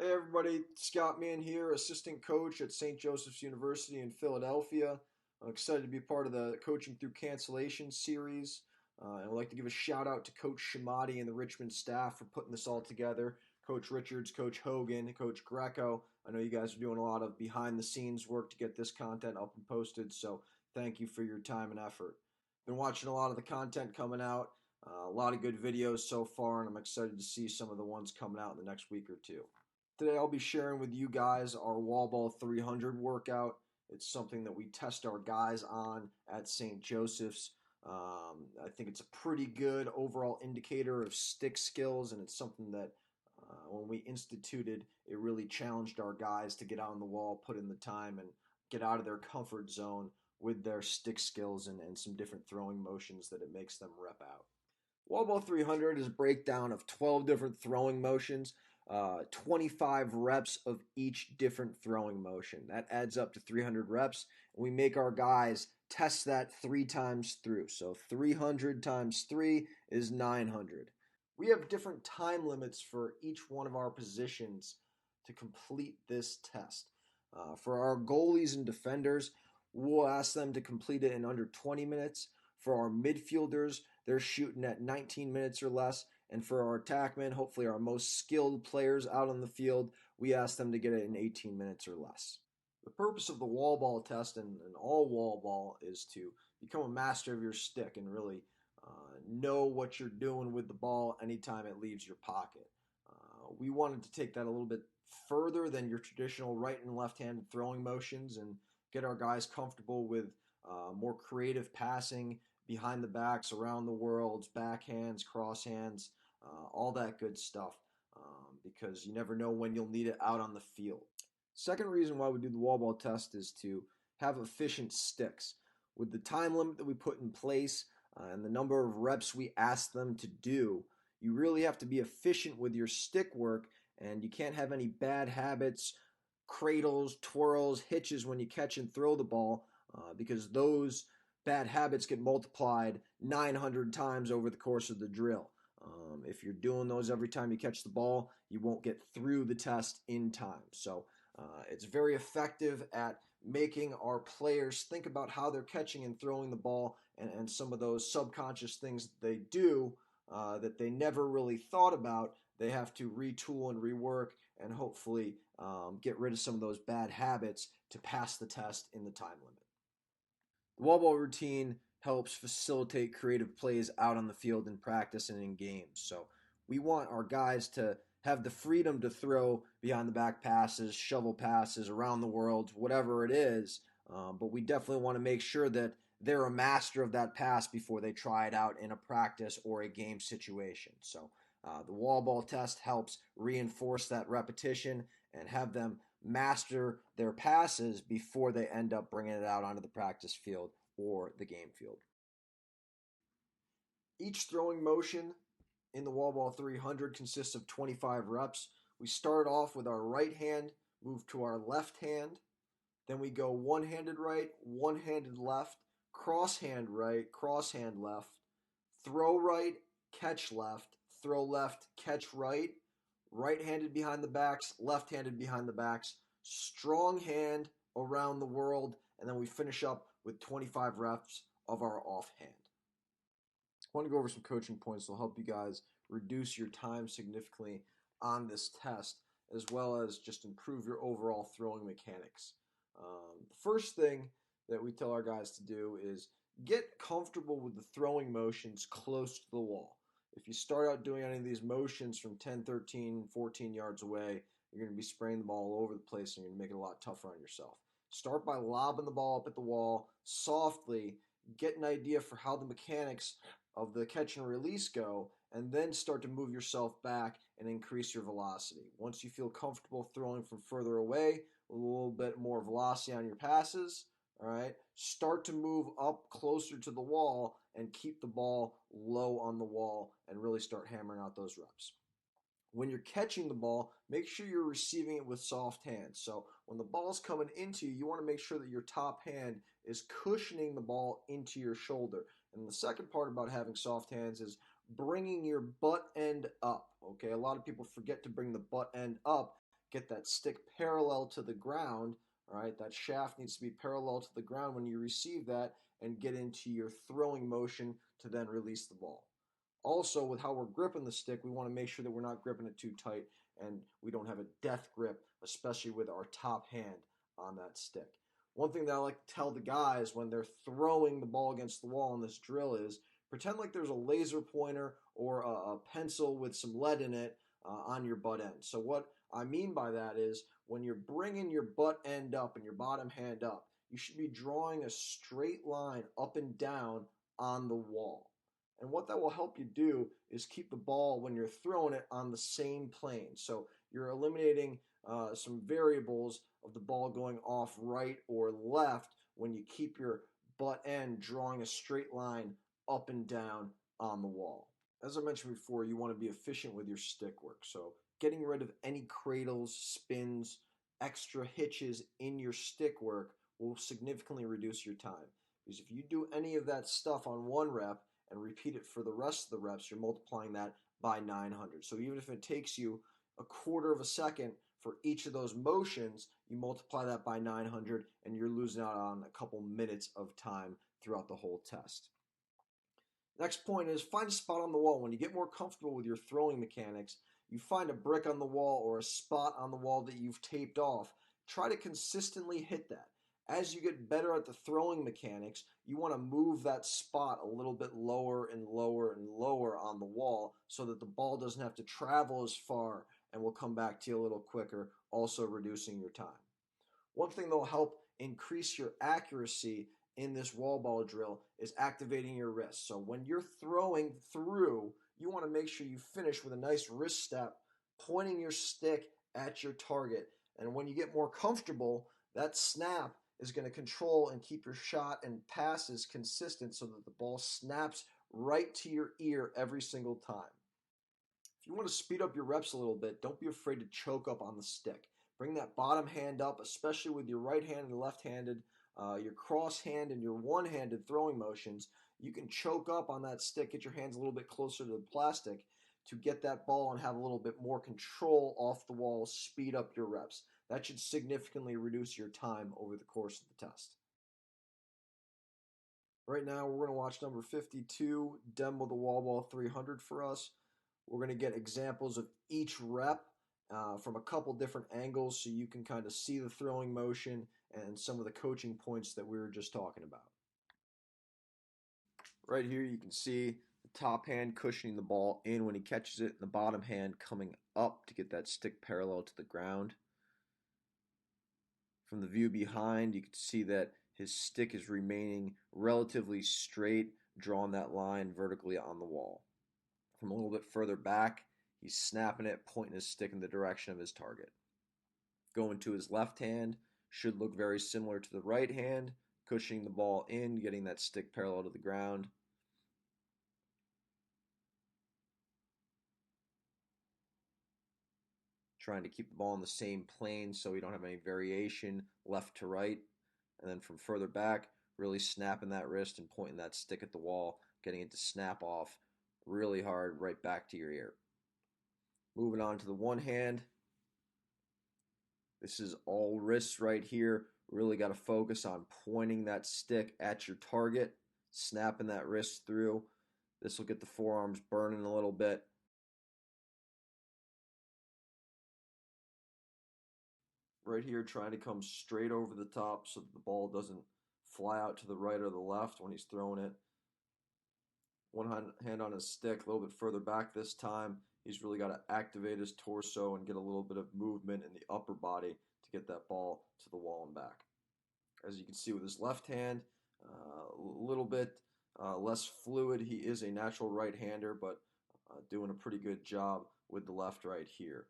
Hey everybody, Scott Meehan here, assistant coach at St. Joseph's University in Philadelphia. I'm excited to be part of the Coaching Through Cancellation series. And I'd like to give a shout out to Coach Shamati and the Richmond staff for putting this all together. Coach Richards, Coach Hogan, Coach Greco. I know you guys are doing a lot of behind the scenes work to get this content up and posted, so thank you for your time and effort. Been watching a lot of the content coming out, a lot of good videos so far, and I'm excited to see some of the ones coming out in the next week or two. Today I'll be sharing with you guys our wall ball 300 workout. It's something that we test our guys on at St. Joseph's. I think it's a pretty good overall indicator of stick skills, and it's something that when we instituted, it really challenged our guys to get out on the wall, put in the time, and get out of their comfort zone with their stick skills and some different throwing motions that it makes them rep out. Wall ball 300 is a breakdown of 12 different throwing motions, 25 reps of each different throwing motion. That adds up to 300 reps. And we make our guys test that 3 times through. So 300 times 3 is 900. We have different time limits for each one of our positions to complete this test. For our goalies and defenders, we'll ask them to complete it in under 20 minutes. For our midfielders, they're shooting at 19 minutes or less. And for our attackmen, hopefully our most skilled players out on the field, we ask them to get it in 18 minutes or less. The purpose of the wall ball test and all wall ball is to become a master of your stick and really know what you're doing with the ball anytime it leaves your pocket. We wanted to take that a little bit further than your traditional right and left handed throwing motions and get our guys comfortable with more creative passing behind the backs, around the worlds, backhands, crosshands, all that good stuff, because you never know when you'll need it out on the field. Second reason why we do the wall ball test is to have efficient sticks. With the time limit that we put in place and the number of reps we ask them to do, you really have to be efficient with your stick work, and you can't have any bad habits, cradles, twirls, hitches when you catch and throw the ball, because those bad habits get multiplied 900 times over the course of the drill. If you're doing those every time you catch the ball, you won't get through the test in time. So it's very effective at making our players think about how they're catching and throwing the ball, and some of those subconscious things that they do that they never really thought about. They have to retool and rework and hopefully get rid of some of those bad habits to pass the test in the time limit. The wall ball routine helps facilitate creative plays out on the field in practice and in games. So we want our guys to have the freedom to throw behind the back passes, shovel passes, around the world, whatever it is. But we definitely want to make sure that they're a master of that pass before they try it out in a practice or a game situation. So the wall ball test helps reinforce that repetition and have them master their passes before they end up bringing it out onto the practice field or the game field. Each throwing motion in the wall ball 300 consists of 25 reps. We start off with our right hand, move to our left hand, then we go one-handed right, one-handed left, cross-hand right, cross-hand left, throw right, catch left, throw left, catch right, right-handed behind the backs, left-handed behind the backs, strong hand around the world, and then we finish up with 25 reps of our offhand. I want to go over some coaching points that will help you guys reduce your time significantly on this test, as well as just improve your overall throwing mechanics. The first thing that we tell our guys to do is get comfortable with the throwing motions close to the wall. If you start out doing any of these motions from 10, 13, 14 yards away, you're going to be spraying the ball all over the place and you're going to make it a lot tougher on yourself. Start by lobbing the ball up at the wall softly, get an idea for how the mechanics of the catch and release go, and then start to move yourself back and increase your velocity. Once you feel comfortable throwing from further away, a little bit more velocity on your passes, all right, start to move up closer to the wall and keep the ball low on the wall and really start hammering out those reps. When you're catching the ball, make sure you're receiving it with soft hands. So when the ball's coming into you, you want to make sure that your top hand is cushioning the ball into your shoulder. And the second part about having soft hands is bringing your butt end up. Okay, a lot of people forget to bring the butt end up get that stick parallel to the ground. All right, that shaft needs to be parallel to the ground when you receive that and get into your throwing motion to then release the ball. Also, with how we're gripping the stick, we want to make sure that we're not gripping it too tight and we don't have a death grip, especially with our top hand on that stick. One thing that I like to tell the guys when they're throwing the ball against the wall in this drill is pretend like there's a laser pointer or a pencil with some lead in it on your butt end. So, what I mean by that is when you're bringing your butt end up and your bottom hand up, you should be drawing a straight line up and down on the wall. And what that will help you do is keep the ball when you're throwing it on the same plane. So you're eliminating some variables of the ball going off right or left when you keep your butt end drawing a straight line up and down on the wall. As I mentioned before, you want to be efficient with your stick work. So getting rid of any cradles, spins, extra hitches in your stick work will significantly reduce your time. Because if you do any of that stuff on one rep and repeat it for the rest of the reps, you're multiplying that by 900. So even if it takes you a quarter of a second for each of those motions, you multiply that by 900 and you're losing out on a couple minutes of time throughout the whole test. Next point is find a spot on the wall. When you get more comfortable with your throwing mechanics, you find a brick on the wall or a spot on the wall that you've taped off. Try to consistently hit that. As you get better at the throwing mechanics, you want to move that spot a little bit lower and lower and lower on the wall so that the ball doesn't have to travel as far and will come back to you a little quicker, also reducing your time. One thing that will help increase your accuracy in this wall ball drill is activating your wrist. So when you're throwing through, you want to make sure you finish with a nice wrist step, pointing your stick at your target. And when you get more comfortable, that snap is going to control and keep your shot and passes consistent so that the ball snaps right to your ear every single time. If you want to speed up your reps a little bit, don't be afraid to choke up on the stick. Bring that bottom hand up, especially with your right hand and left-handed, your cross hand and your one-handed throwing motions. You can choke up on that stick, get your hands a little bit closer to the plastic to get that ball and have a little bit more control off the wall, speed up your reps. That should significantly reduce your time over the course of the test. Right now, we're going to watch number 52, demo the wall ball 300 for us. We're going to get examples of each rep from a couple different angles so you can kind of see the throwing motion and some of the coaching points that we were just talking about. Right here, you can see the top hand cushioning the ball in when he catches it, and the bottom hand coming up to get that stick parallel to the ground. From the view behind, you can see that his stick is remaining relatively straight, drawing that line vertically on the wall. From a little bit further back, he's snapping it, pointing his stick in the direction of his target. Going to his left hand should look very similar to the right hand, cushioning the ball in, getting that stick parallel to the ground. Trying to keep the ball on the same plane so we don't have any variation left to right. And then from further back, really snapping that wrist and pointing that stick at the wall, getting it to snap off really hard right back to your ear. Moving on to the one hand. This is all wrists right here. Really got to focus on pointing that stick at your target, snapping that wrist through. This will get the forearms burning a little bit. Right here, trying to come straight over the top so that the ball doesn't fly out to the right or the left when he's throwing it. One hand on his stick, a little bit further back this time. He's really got to activate his torso and get a little bit of movement in the upper body to get that ball to the wall and back. As you can see with his left hand, a little bit less fluid. He is a natural right-hander, but doing a pretty good job with the left right here.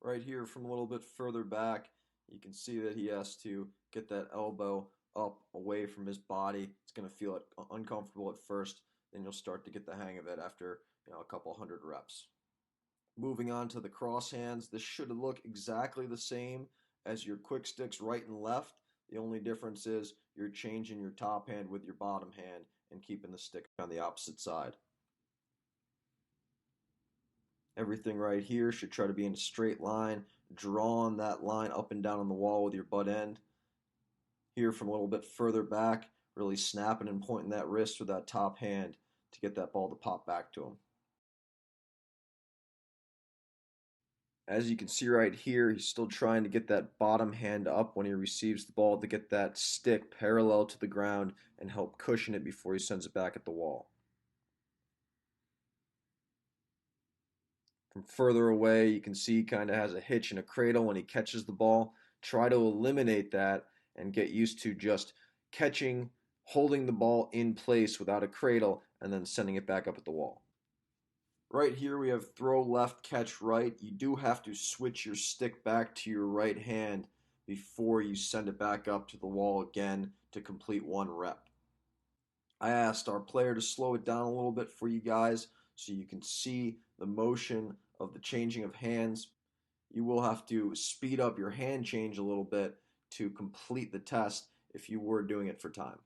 Right here from a little bit further back, you can see that he has to get that elbow up away from his body. It's going to feel uncomfortable at first, then you'll start to get the hang of it after a couple hundred reps. Moving on to the cross hands, this should look exactly the same as your quick sticks right and left. The only difference is you're changing your top hand with your bottom hand and keeping the stick on the opposite side. Everything right here should try to be in a straight line, drawing that line up and down on the wall with your butt end. Here from a little bit further back, really snapping and pointing that wrist with that top hand to get that ball to pop back to him. As you can see right here, he's still trying to get that bottom hand up when he receives the ball to get that stick parallel to the ground and help cushion it before he sends it back at the wall. From further away, you can see he kind of has a hitch and a cradle when he catches the ball. Try to eliminate that and get used to just catching, holding the ball in place without a cradle, and then sending it back up at the wall. Right here we have throw left, catch right. You do have to switch your stick back to your right hand before you send it back up to the wall again to complete one rep. I asked our player to slow it down a little bit for you guys so you can see the motion of the changing of hands. You will have to speed up your hand change a little bit to complete the test if you were doing it for time.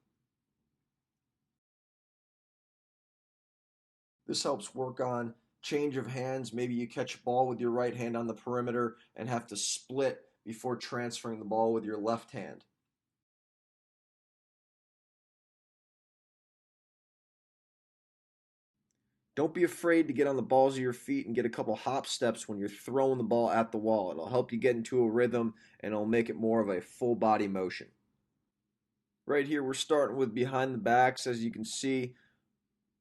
This helps work on change of hands. Maybe you catch a ball with your right hand on the perimeter and have to split before transferring the ball with your left hand. Don't be afraid to get on the balls of your feet and get a couple hop steps when you're throwing the ball at the wall. It'll help you get into a rhythm and it'll make it more of a full body motion. Right here, we're starting with behind the backs. As you can see,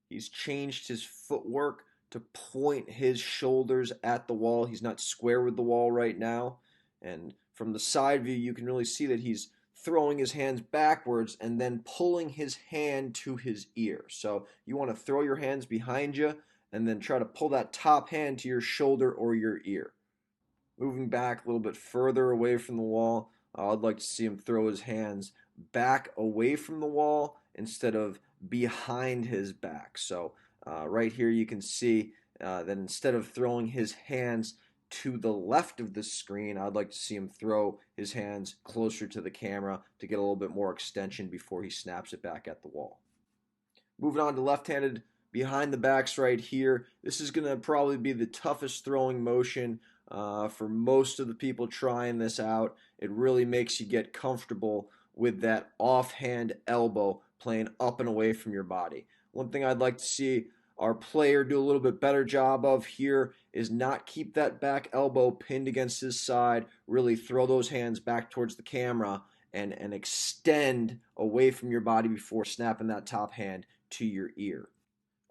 he's changed his footwork to point his shoulders at the wall. He's not square with the wall right now. And from the side view, you can really see that he's throwing his hands backwards and then pulling his hand to his ear. So you want to throw your hands behind you and then try to pull that top hand to your shoulder or your ear. Moving back a little bit further away from the wall, I'd like to see him throw his hands back away from the wall instead of behind his back. So right here you can see that instead of throwing his hands to the left of the screen, I'd like to see him throw his hands closer to the camera to get a little bit more extension before he snaps it back at the wall. Moving on to left-handed behind the backs right here. This is going to probably be the toughest throwing motion for most of the people trying this out. It really makes you get comfortable with that offhand elbow playing up and away from your body. One thing I'd like to see our player do a little bit better job of here is not keep that back elbow pinned against his side, really throw those hands back towards the camera and extend away from your body before snapping that top hand to your ear.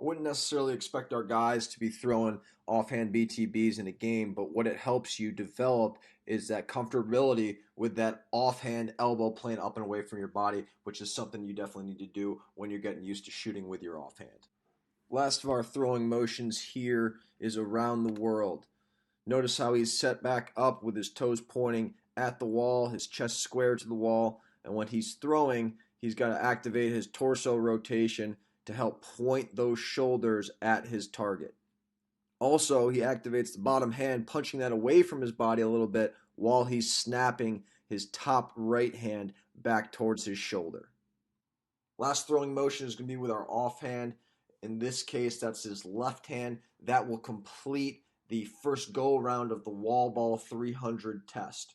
I wouldn't necessarily expect our guys to be throwing offhand BTBs in a game, but what it helps you develop is that comfortability with that offhand elbow playing up and away from your body, which is something you definitely need to do when you're getting used to shooting with your offhand. Last of our throwing motions here is around the world. Notice how he's set back up with his toes pointing at the wall, his chest square to the wall, and when he's throwing, he's got to activate his torso rotation to help point those shoulders at his target. Also, he activates the bottom hand, punching that away from his body a little bit while he's snapping his top right hand back towards his shoulder. Last throwing motion is going to be with our offhand. In this case, that's his left hand. That will complete the first go around of the wall ball 300 test.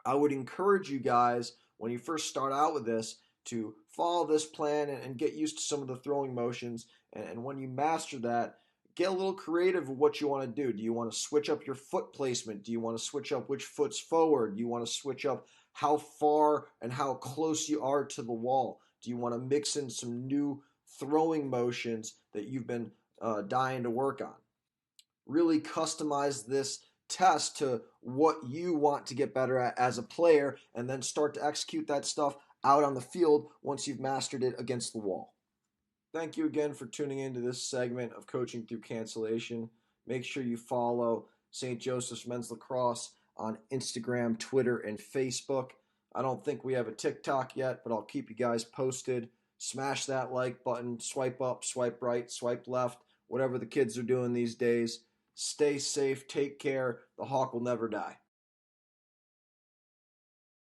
I would encourage you guys, when you first start out with this, to follow this plan and get used to some of the throwing motions. And when you master that, get a little creative with what you want to do. Do you want to switch up your foot placement? Do you want to switch up which foot's forward? Do you want to switch up how far and how close you are to the wall? Do you want to mix in some new throwing motions that you've been dying to work on? Really customize this test to what you want to get better at as a player, and then start to execute that stuff out on the field once you've mastered it against the wall. Thank you again for tuning into this segment of Coaching Through Cancellation. Make sure you follow St. Joseph's Men's Lacrosse on Instagram, Twitter, and Facebook. I don't think we have a TikTok yet, but I'll keep you guys posted. Smash that like button, swipe up, swipe right, swipe left, whatever the kids are doing these days. Stay safe, take care. The Hawk will never die.